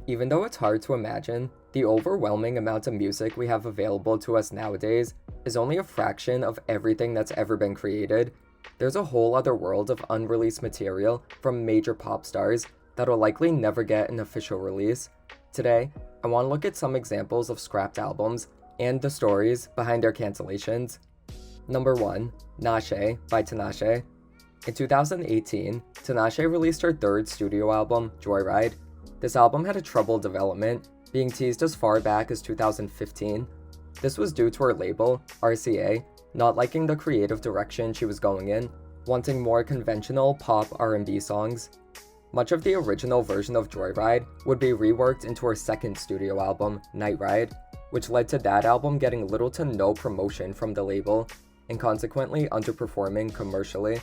Even though it's hard to imagine, the overwhelming amount of music we have available to us nowadays is only a fraction of everything that's ever been created. There's a whole other world of unreleased material from major pop stars that'll likely never get an official release. Today, I want to look at some examples of scrapped albums and the stories behind their cancellations. Number 1. Nashe by Tinashe. In 2018, Tinashe released her third studio album, Joyride. This album had a troubled development, being teased as far back as 2015. This was due to her label, RCA, not liking the creative direction she was going in, wanting more conventional pop R&B songs. Much of the original version of Joyride would be reworked into her second studio album, Night Ride, which led to that album getting little to no promotion from the label, and consequently underperforming commercially.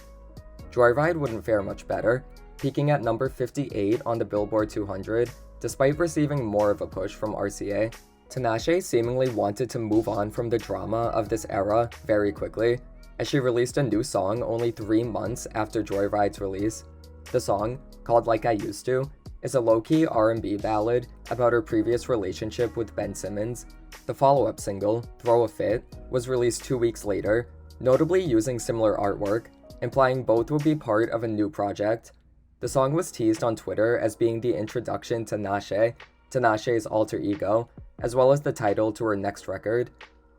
Joyride wouldn't fare much better, peaking at number 58 on the Billboard 200, despite receiving more of a push from RCA. Tinashe seemingly wanted to move on from the drama of this era very quickly, as she released a new song only 3 months after Joyride's release. The song, called Like I Used To, is a low-key R&B ballad about her previous relationship with Ben Simmons. The follow-up single, Throw a Fit, was released 2 weeks later, notably using similar artwork, implying both would be part of a new project. The song was teased on Twitter as being the introduction to Nashe, Tinashe's alter ego, as well as the title to her next record.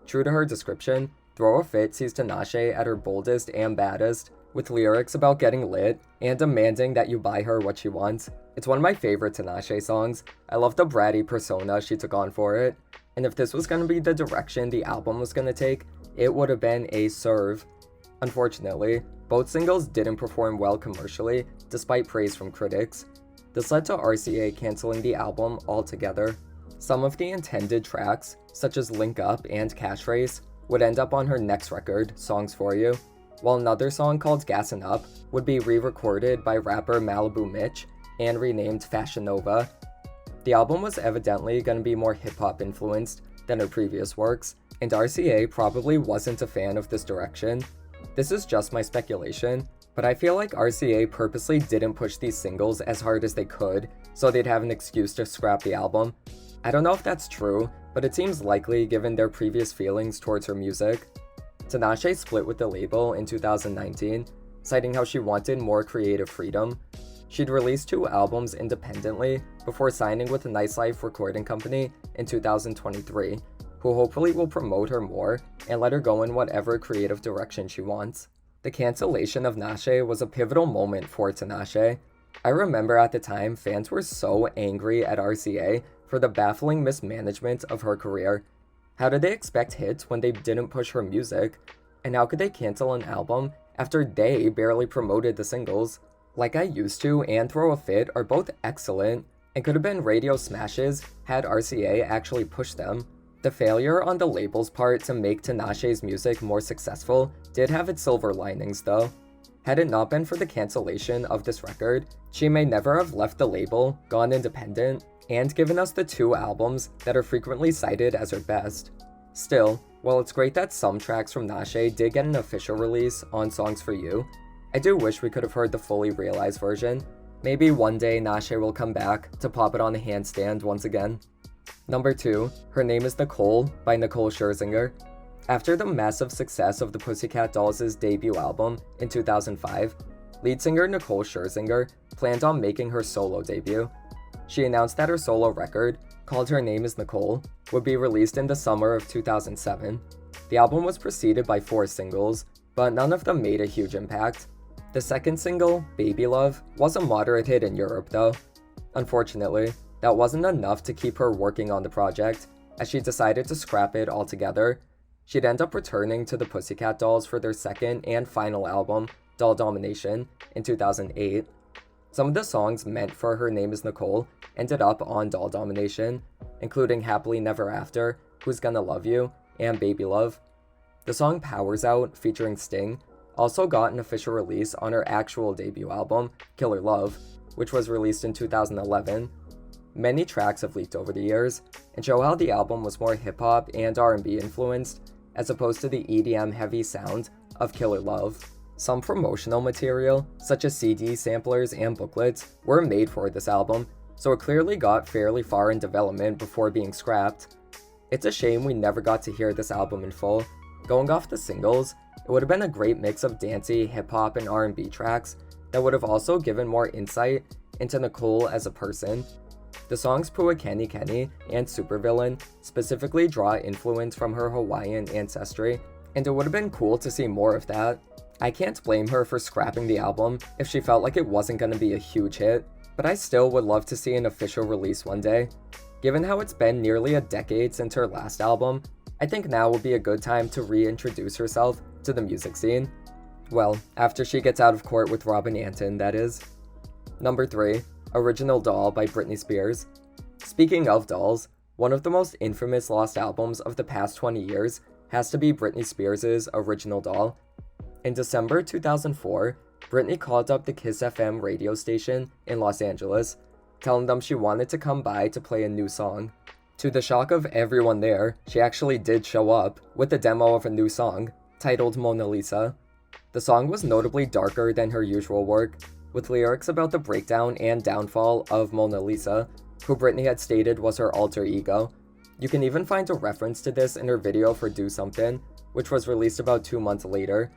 True to her description, Throw a Fit sees Tinashe at her boldest and baddest, with lyrics about getting lit and demanding that you buy her what she wants. It's one of my favorite Tinashe songs. I love the bratty persona she took on for it, and if this was going to be the direction the album was going to take, it would have been a serve. Unfortunately, both singles didn't perform well commercially, despite praise from critics. This led to RCA canceling the album altogether. Some of the intended tracks, such as Link Up and Cash Race, would end up on her next record, Songs For You, while another song called Gassin' Up would be re-recorded by rapper Malibu Mitch and renamed Fashion Nova. The album was evidently going to be more hip-hop influenced than her previous works, and RCA probably wasn't a fan of this direction. This is just my speculation, but I feel like RCA purposely didn't push these singles as hard as they could, so they'd have an excuse to scrap the album. I don't know if that's true, but it seems likely given their previous feelings towards her music. Tinashe split with the label in 2019, citing how she wanted more creative freedom. She'd released 2 albums independently before signing with a Nice Life recording company in 2023, who hopefully will promote her more and let her go in whatever creative direction she wants. The cancellation of Nashe was a pivotal moment for Tinashe. I remember at the time fans were so angry at RCA for the baffling mismanagement of her career. How did they expect hits when they didn't push her music? And how could they cancel an album after they barely promoted the singles? Like I Used To and Throw a Fit are both excellent and could have been radio smashes had RCA actually pushed them. The failure on the label's part to make Tinashe's music more successful did have its silver linings though. Had it not been for the cancellation of this record, she may never have left the label, gone independent, and given us the 2 albums that are frequently cited as her best. Still, while it's great that some tracks from Nashe did get an official release on Songs For You, I do wish we could have heard the fully realized version. Maybe one day Nashe will come back to pop it on the handstand once again. Number 2, Her Name Is Nicole by Nicole Scherzinger. After the massive success of the Pussycat Dolls' debut album in 2005, lead singer Nicole Scherzinger planned on making her solo debut. She announced that her solo record, called Her Name Is Nicole, would be released in the summer of 2007. The album was preceded by 4 singles, but none of them made a huge impact. The second single, Baby Love, was a moderate hit in Europe though. Unfortunately, that wasn't enough to keep her working on the project, as she decided to scrap it altogether. She'd end up returning to the Pussycat Dolls for their second and final album, Doll Domination, in 2008. Some of the songs meant for Her Name Is Nicole ended up on Doll Domination, including Happily Never After, Who's Gonna Love You, and Baby Love. The song Powers Out, featuring Sting, also got an official release on her actual debut album, Killer Love, which was released in 2011. Many tracks have leaked over the years, and show how the album was more hip-hop and R&B influenced, as opposed to the EDM-heavy sound of Killer Love. Some promotional material, such as CD samplers and booklets, were made for this album, so it clearly got fairly far in development before being scrapped. It's a shame we never got to hear this album in full. Going off the singles, it would have been a great mix of dancey, hip-hop, and R&B tracks that would have also given more insight into Nicole as a person. The songs Pua Kenny Kenny and Supervillain specifically draw influence from her Hawaiian ancestry, and it would have been cool to see more of that. I can't blame her for scrapping the album if she felt like it wasn't going to be a huge hit, but I still would love to see an official release one day. Given how it's been nearly a decade since her last album, I think now would be a good time to reintroduce herself to the music scene. Well, after she gets out of court with Robin Antin, that is. Number 3, Original Doll by Britney Spears. Speaking of dolls, one of the most infamous lost albums of the past 20 years has to be Britney Spears' Original Doll. In December 2004, Britney called up the Kiss FM radio station in Los Angeles, telling them she wanted to come by to play a new song. To the shock of everyone there, she actually did show up with a demo of a new song, titled Mona Lisa. The song was notably darker than her usual work, with lyrics about the breakdown and downfall of Mona Lisa, who Britney had stated was her alter ego. You can even find a reference to this in her video for Do Something, which was released about 2 months later.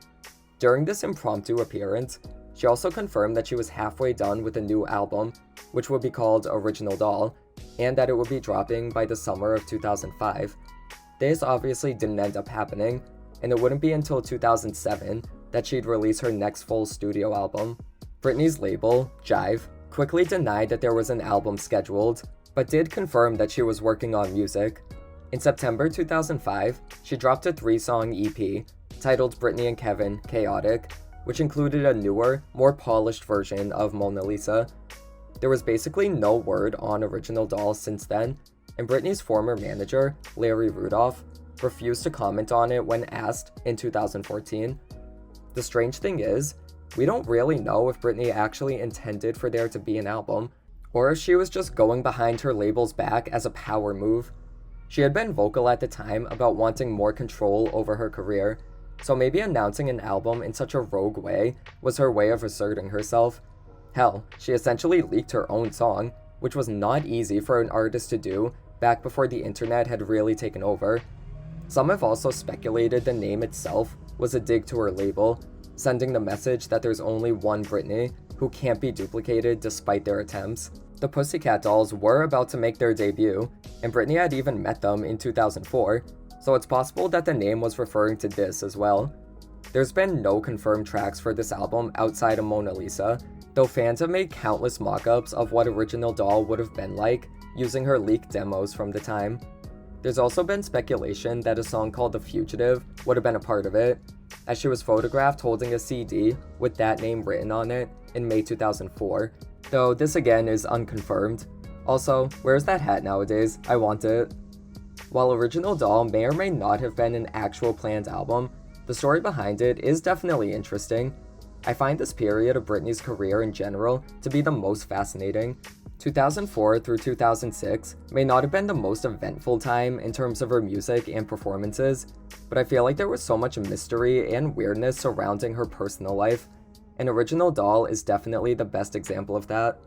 During this impromptu appearance, she also confirmed that she was halfway done with a new album, which would be called Original Doll, and that it would be dropping by the summer of 2005. This obviously didn't end up happening, and it wouldn't be until 2007 that she'd release her next full studio album. Britney's label, Jive, quickly denied that there was an album scheduled, but did confirm that she was working on music. In September 2005, she dropped a 3-song EP titled Britney and Kevin Chaotic, which included a newer, more polished version of Mona Lisa. There was basically no word on Original Doll since then, and Britney's former manager, Larry Rudolph, refused to comment on it when asked in 2014. The strange thing is, we don't really know if Britney actually intended for there to be an album, or if she was just going behind her label's back as a power move. She had been vocal at the time about wanting more control over her career, so maybe announcing an album in such a rogue way was her way of asserting herself. Hell, she essentially leaked her own song, which was not easy for an artist to do back before the internet had really taken over. Some have also speculated the name itself was a dig to her label, sending the message that there's only one Britney who can't be duplicated despite their attempts. The Pussycat Dolls were about to make their debut, and Britney had even met them in 2004, so it's possible that the name was referring to this as well. There's been no confirmed tracks for this album outside of Mona Lisa, though fans have made countless mock-ups of what Original Doll would have been like, using her leaked demos from the time. There's also been speculation that a song called The Fugitive would have been a part of it, as she was photographed holding a CD with that name written on it in May 2004, though this again is unconfirmed. Also, where's that hat nowadays? I want it. While Original Doll may or may not have been an actual planned album, the story behind it is definitely interesting. I find this period of Britney's career in general to be the most fascinating. 2004 through 2006 may not have been the most eventful time in terms of her music and performances, but I feel like there was so much mystery and weirdness surrounding her personal life, and Original Doll is definitely the best example of that.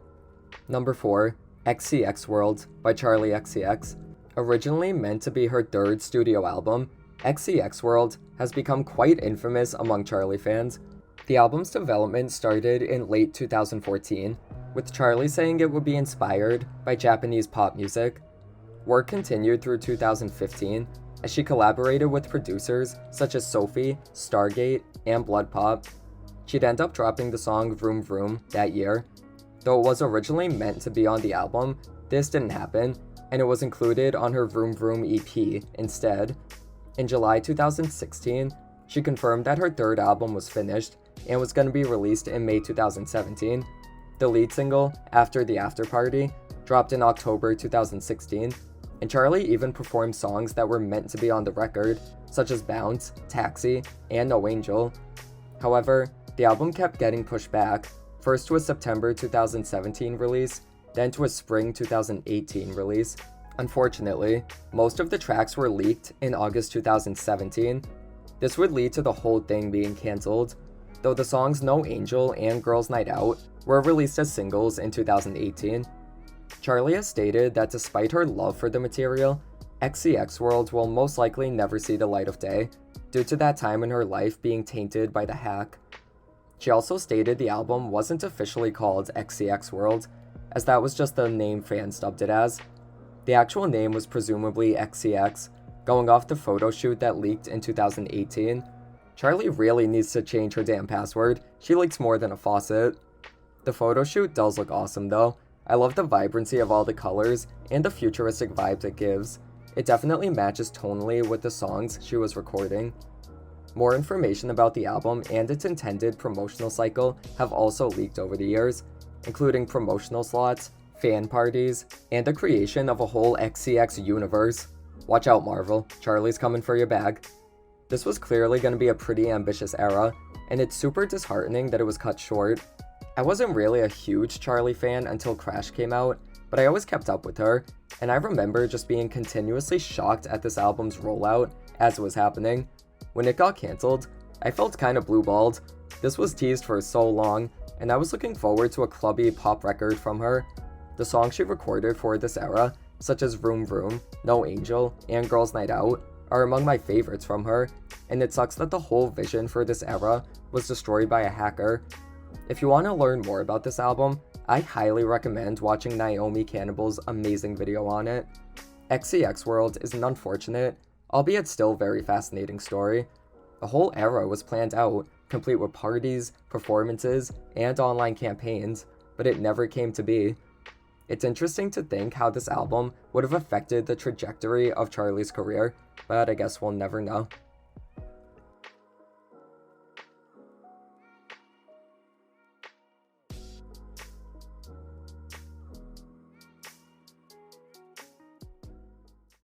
Number 4, XCX World by Charli XCX. Originally meant to be her 3rd studio album, XCX World has become quite infamous among Charli fans. The album's development started in late 2014, with Charli saying it would be inspired by Japanese pop music. Work continued through 2015 as she collaborated with producers such as Sophie, Stargate, and Blood Pop. She'd end up dropping the song Vroom Vroom that year. Though it was originally meant to be on the album, this didn't happen, and it was included on her Vroom Vroom EP instead. In July 2016, she confirmed that her 3rd album was finished and was going to be released in May 2017. The lead single, After the After Party, dropped in October 2016, and Charli even performed songs that were meant to be on the record, such as Bounce, Taxi, and No Angel. However, the album kept getting pushed back, first to a September 2017 release, then to a spring 2018 release. Unfortunately, most of the tracks were leaked in August 2017. This would lead to the whole thing being cancelled, though the songs No Angel and Girls Night Out were released as singles in 2018. Charlie has stated that despite her love for the material, XCX World will most likely never see the light of day, due to that time in her life being tainted by the hack. She also stated the album wasn't officially called XCX World, as that was just the name fans dubbed it as. The actual name was presumably XCX, going off the photo shoot that leaked in 2018. Charlie really needs to change her damn password, she leaks more than a faucet. The photo shoot does look awesome though. I love the vibrancy of all the colors and the futuristic vibes it gives. It definitely matches tonally with the songs she was recording. More information about the album and its intended promotional cycle have also leaked over the years, including promotional slots, fan parties, and the creation of a whole XCX universe. Watch out, Marvel, Charlie's coming for your bag. This was clearly going to be a pretty ambitious era, and it's super disheartening that it was cut short. I wasn't really a huge Charlie fan until Crash came out, but I always kept up with her, and I remember just being continuously shocked at this album's rollout as it was happening. When it got cancelled, I felt kinda blue-balled. This was teased for so long, and I was looking forward to a clubby pop record from her. The songs she recorded for this era, such as Vroom Vroom, No Angel, and Girls Night Out, are among my favorites from her, and it sucks that the whole vision for this era was destroyed by a hacker. If you want to learn more about this album, I highly recommend watching Naomi Cannibal's amazing video on it. XCX World is an unfortunate, albeit still very fascinating story. The whole era was planned out, complete with parties, performances, and online campaigns, but it never came to be. It's interesting to think how this album would have affected the trajectory of Charlie's career, but I guess we'll never know.